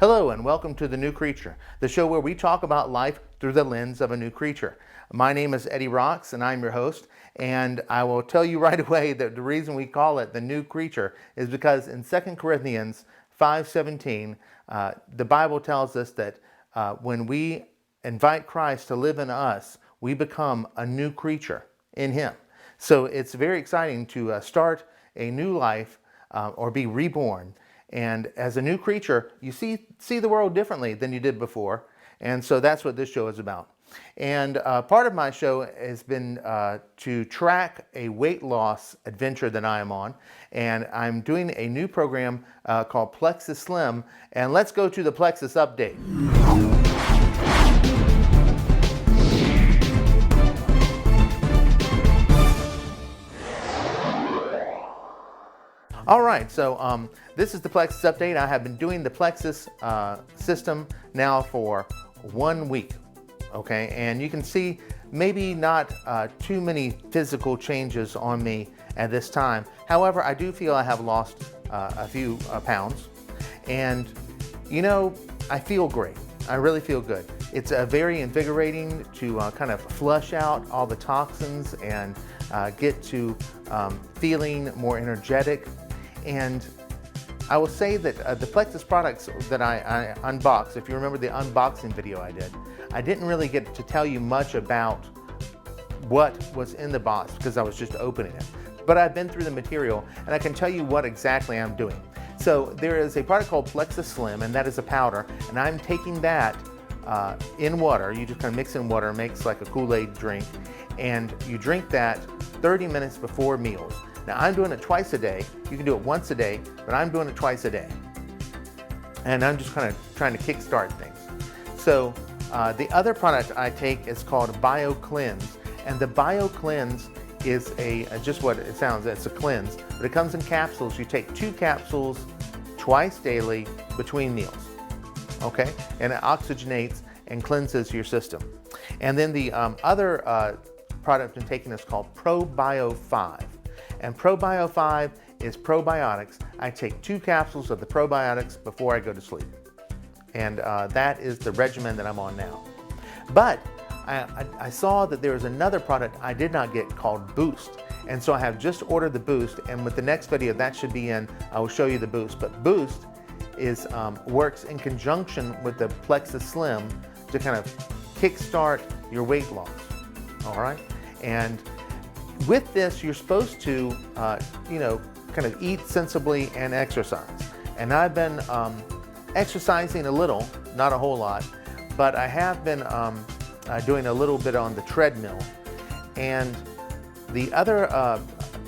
Hello and welcome to The New Creature, the show where we talk about life through the lens of a new creature. My name is Rahx and I'm your host, and I will tell you right away that the reason we call it The New Creature is because in 2 Corinthians 5:17, the Bible tells us that when we invite Christ to live in us, we become a new creature in Him. So it's very exciting to start a new life or be reborn. And as a new creature, you see the world differently than you did before. And so that's what this show is about. And part of my show has been to track a weight loss adventure that I am on. And I'm doing a new program called Plexus Slim. And let's go to the Plexus update. All right, so this is the Plexus update. I have been doing the Plexus system now for 1 week, okay? And you can see maybe not too many physical changes on me at this time. However, I do feel I have lost a few pounds. And, you know, I feel great. I really feel good. It's very invigorating to kind of flush out all the toxins and get to feeling more energetic. And I will say that the Plexus products that I unboxed, if you remember the unboxing video I didn't really get to tell you much about what was in the box because I was just opening it. But I've been through the material and I can tell you what exactly I'm doing. So there is a product called Plexus Slim, and that is a powder, and I'm taking that in water. You just kind of mix in water, it makes like a Kool-Aid drink, and you drink that 30 minutes before meals. Now I'm doing it twice a day. You can do it once a day, but I'm doing it twice a day. And I'm just kind of trying to kickstart things. So the other product I take is called Bio Cleanse. And the Bio Cleanse is just what it sounds, it's a cleanse, but it comes in capsules. You take 2 capsules twice daily between meals, okay? And it oxygenates and cleanses your system. And then the other product I'm taking is called ProBio 5. And ProBio 5 is probiotics. I take 2 capsules of the probiotics before I go to sleep. And that is the regimen that I'm on now. But I saw that there was another product I did not get called Boost. And so I have just ordered the Boost, and with the next video that should be in, I will show you the Boost. But Boost is works in conjunction with the Plexus Slim to kind of kickstart your weight loss, all right? And with this, you're supposed to, kind of eat sensibly and exercise. And I've been exercising a little, not a whole lot, but I have been doing a little bit on the treadmill. And the other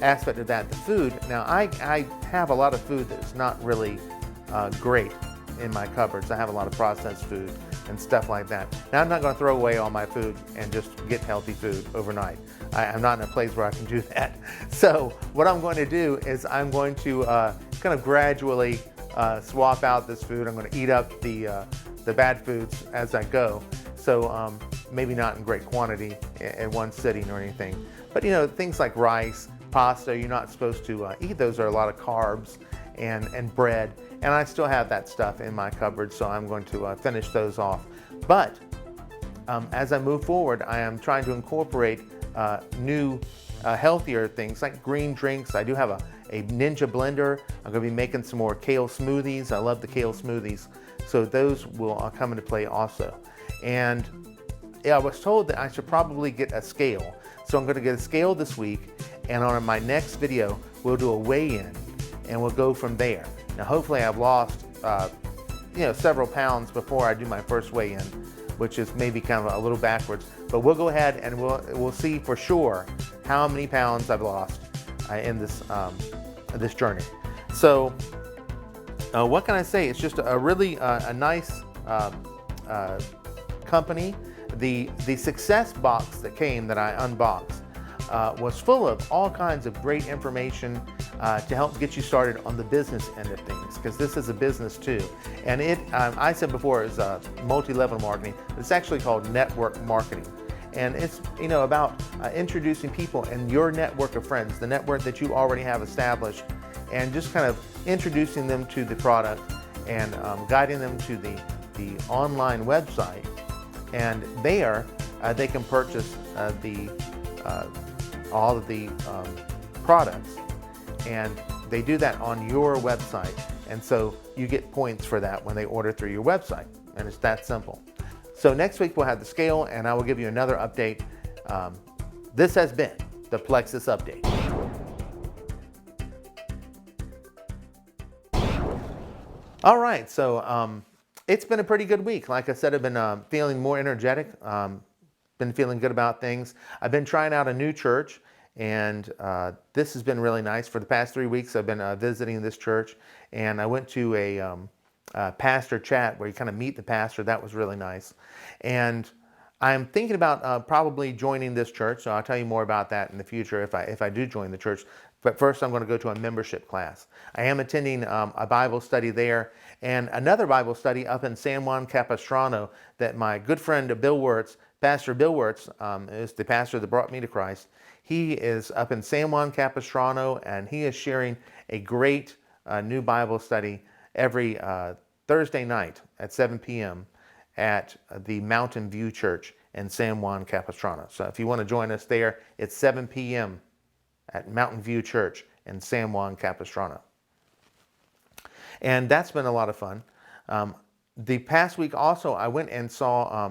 aspect of that, the food, now I have a lot of food that's not really great in my cupboards. I have a lot of processed food and stuff like that. Now I'm not going to throw away all my food and just get healthy food overnight. I'm not in a place where I can do that. So what I'm going to do is I'm going to kind of gradually swap out this food. I'm going to eat up the bad foods as I go. So maybe not in great quantity in one sitting or anything. But you know, things like rice, pasta, you're not supposed to eat those. Are a lot of carbs and bread. And I still have that stuff in my cupboard, so I'm going to finish those off. But as I move forward, I am trying to incorporate new, healthier things like green drinks. I do have a Ninja blender. I'm going to be making some more kale smoothies. I love the kale smoothies. So those will come into play also. And I was told that I should probably get a scale. So I'm going to get a scale this week, and on my next video, we'll do a weigh-in, and we'll go from there. Now, hopefully I've lost, several pounds before I do my first weigh-in, which is maybe kind of a little backwards. But we'll go ahead and we'll see for sure how many pounds I've lost in this journey. So, what can I say? It's just a really a nice company. The Success box that came that I unboxed was full of all kinds of great information to help get you started on the business end of things, because this is a business too. And I said before, is multi-level marketing. It's actually called network marketing. And it's about introducing people in your network of friends, the network that you already have established, and just kind of introducing them to the product and guiding them to the online website. And there they can purchase all of the products, and they do that on your website. And so you get points for that when they order through your website. And it's that simple. So next week we'll have the scale, and I will give you another update. This has been the Plexus Update. All right, so it's been a pretty good week. Like I said, I've been feeling more energetic, been feeling good about things. I've been trying out a new church, and this has been really nice. For the past 3 weeks, I've been visiting this church, and I went to a pastor chat where you kind of meet the pastor. That was really nice. And I'm thinking about probably joining this church, so I'll tell you more about that in the future if I do join the church. But first, I'm going to go to a membership class. I am attending a Bible study there, and another Bible study up in San Juan Capistrano that my good friend Bill Wirtz, Pastor Bill Wirtz, is the pastor that brought me to Christ. He is up in San Juan Capistrano, and he is sharing a great new Bible study every Thursday night at 7 p.m. at the Mountain View Church in San Juan Capistrano. So if you want to join us there, it's 7 p.m. at Mountain View Church in San Juan Capistrano. And that's been a lot of fun. The past week also, I went and saw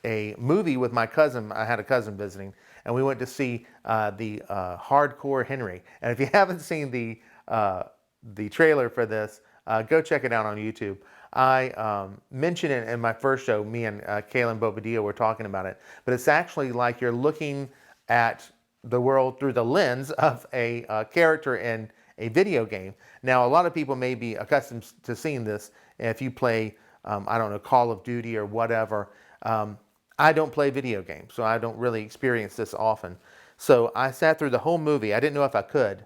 a movie with my cousin. I had a cousin visiting, and we went to see the Hardcore Henry. And if you haven't seen the trailer for this, go check it out on YouTube. I mentioned it in my first show. Me and Kaylin Bobadilla were talking about it. But it's actually like you're looking at the world through the lens of a character in a video game. Now, a lot of people may be accustomed to seeing this if you play, I don't know, Call of Duty or whatever. I don't play video games, so I don't really experience this often. So I sat through the whole movie. I didn't know if I could,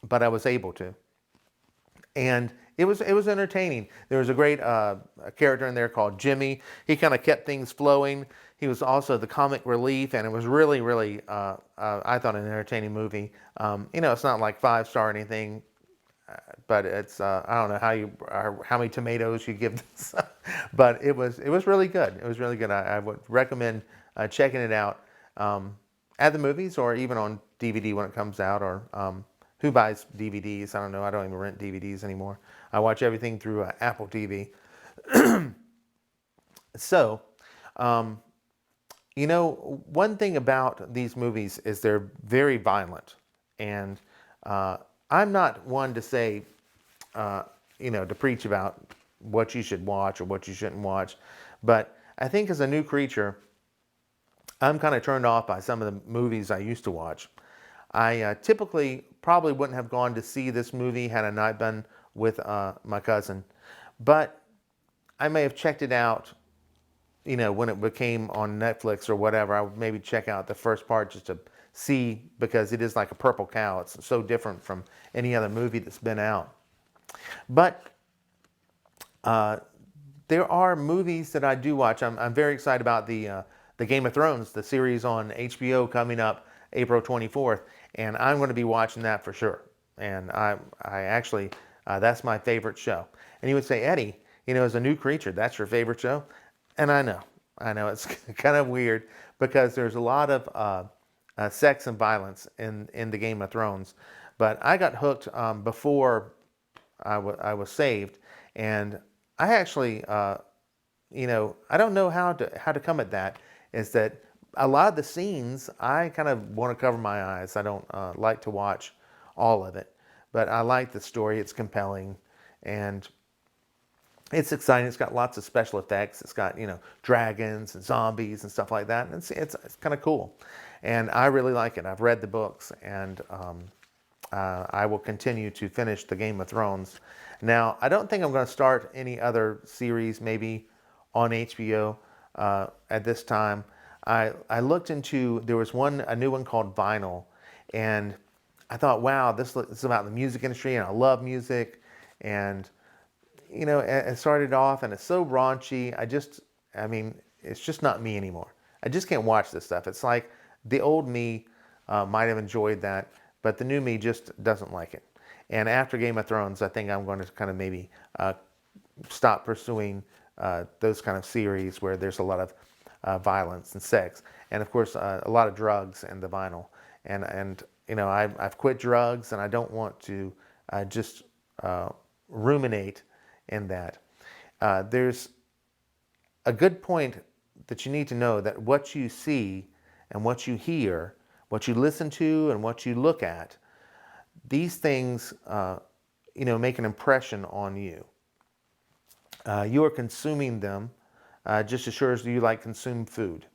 but I was able to. And it was entertaining. There was a great character in there called Jimmy. He kind of kept things flowing. He was also the comic relief, and it was really, really, I thought, an entertaining movie. It's not like 5-star or anything, but it's I don't know how many tomatoes you give this, but it was really good. It was really good. I would recommend checking it out at the movies or even on DVD when it comes out, or who buys DVDs? I don't know. I don't even rent DVDs anymore. I watch everything through Apple TV. So, one thing about these movies is they're very violent. And I'm not one to say, to preach about what you should watch or what you shouldn't watch. But I think as a new creature, I'm kind of turned off by some of the movies I used to watch. I typically probably wouldn't have gone to see this movie had I not been with my cousin. But I may have checked it out, when it became on Netflix or whatever. I would maybe check out the first part just to see, because it is like a purple cow. It's so different from any other movie that's been out. But there are movies that I do watch. I'm very excited about the Game of Thrones, the series on HBO coming up April 24th. And I'm going to be watching that for sure. And I actually, that's my favorite show. And you would say, Eddie, as a new creature, that's your favorite show? And I know it's kind of weird, because there's a lot of sex and violence in the Game of Thrones. But I got hooked before I was saved. And I actually, I don't know how to come at that, is that a lot of the scenes, I kind of want to cover my eyes. I don't like to watch all of it, but I like the story. It's compelling, and it's exciting. It's got lots of special effects. It's got, dragons and zombies and stuff like that. And it's kind of cool, and I really like it. I've read the books, and I will continue to finish the Game of Thrones. Now, I don't think I'm going to start any other series, maybe on HBO at this time. I looked into, there was a new one called Vinyl, and I thought, wow, this is about the music industry, and I love music, and it started off, and it's so raunchy. It's just not me anymore. I just can't watch this stuff. It's like the old me might have enjoyed that, but the new me just doesn't like it. And after Game of Thrones, I think I'm going to kind of maybe stop pursuing those kind of series where there's a lot of violence and sex, and of course a lot of drugs and the vinyl. And I've quit drugs, and I don't want to just ruminate in that. There's a good point that you need to know, that what you see and what you hear, what you listen to and what you look at, these things make an impression on you. You are consuming them just as sure as you consume food.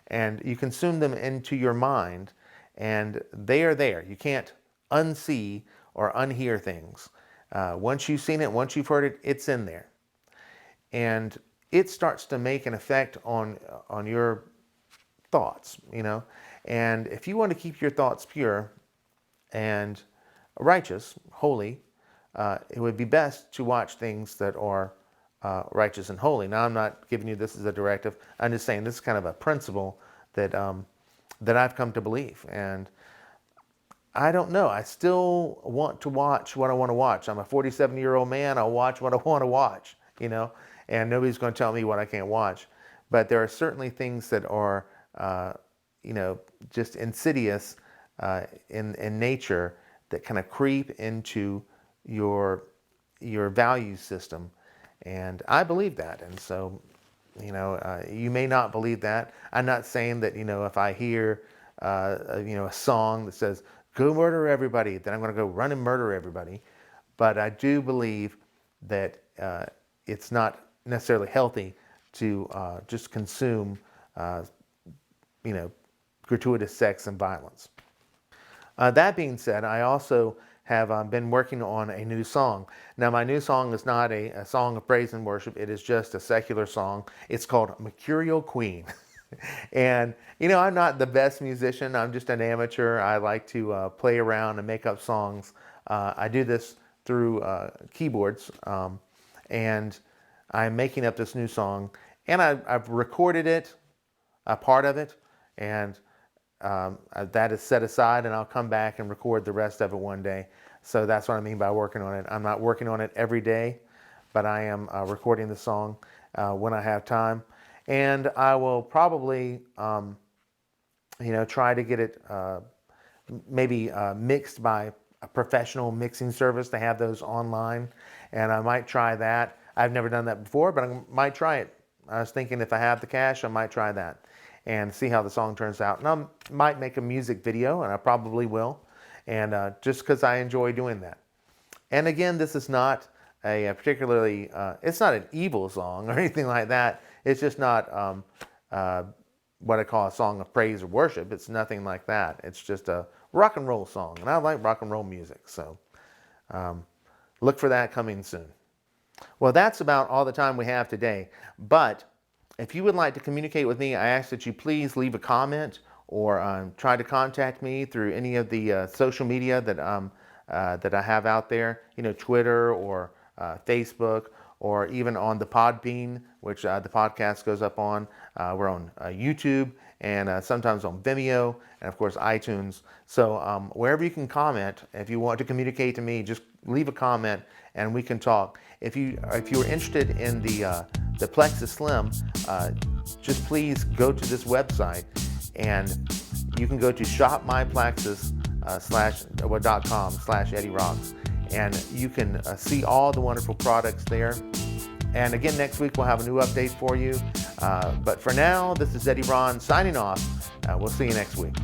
And you consume them into your mind, and they are there. You can't unsee or unhear things. Once you've seen it, once you've heard it, it's in there. And it starts to make an effect on your thoughts, And if you want to keep your thoughts pure and righteous, holy, it would be best to watch things that are righteous and holy. Now, I'm not giving you this as a directive. I'm just saying this is kind of a principle that that I've come to believe. And I don't know. I still want to watch what I want to watch. I'm a 47-year-old man. I'll watch what I want to watch, and nobody's going to tell me what I can't watch. But there are certainly things that are, just insidious in nature that kind of creep into your value system. And I believe that. And so, you may not believe that. I'm not saying that, if I hear, a song that says, go murder everybody, then I'm going to go run and murder everybody. But I do believe that it's not necessarily healthy to just consume, gratuitous sex and violence. That being said, I also have been working on a new song. Now, my new song is not a song of praise and worship. It is just a secular song. It's called Mercurial Queen. And, I'm not the best musician. I'm just an amateur. I like to play around and make up songs. I do this through keyboards. And I'm making up this new song. And I've recorded it, a part of it. And that is set aside, and I'll come back and record the rest of it one day. So that's what I mean by working on it. I'm not working on it every day, but I am recording the song when I have time. And I will probably, try to get it maybe mixed by a professional mixing service. They have those online, and I might try that. I've never done that before, but I might try it. I was thinking if I have the cash, I might try that and see how the song turns out. And I might make a music video, and I probably will, and just because I enjoy doing that. And again, this is not a particularly, it's not an evil song or anything like that. It's just not what I call a song of praise or worship. It's nothing like that. It's just a rock and roll song, and I like rock and roll music, so look for that coming soon. Well, that's about all the time we have today, but if you would like to communicate with me, I ask that you please leave a comment or try to contact me through any of the social media that I have out there, Twitter or Facebook, or even on the Podbean, which the podcast goes up on. We're on YouTube and sometimes on Vimeo and, of course, iTunes. So wherever you can comment, if you want to communicate to me, just leave a comment and we can talk. If you are interested in the Plexus Slim, just please go to this website, and you can go to shopmyplexus.com/EddieRahx, and you can see all the wonderful products there. And again, next week we'll have a new update for you. But for now, this is Eddie Ron signing off. We'll see you next week.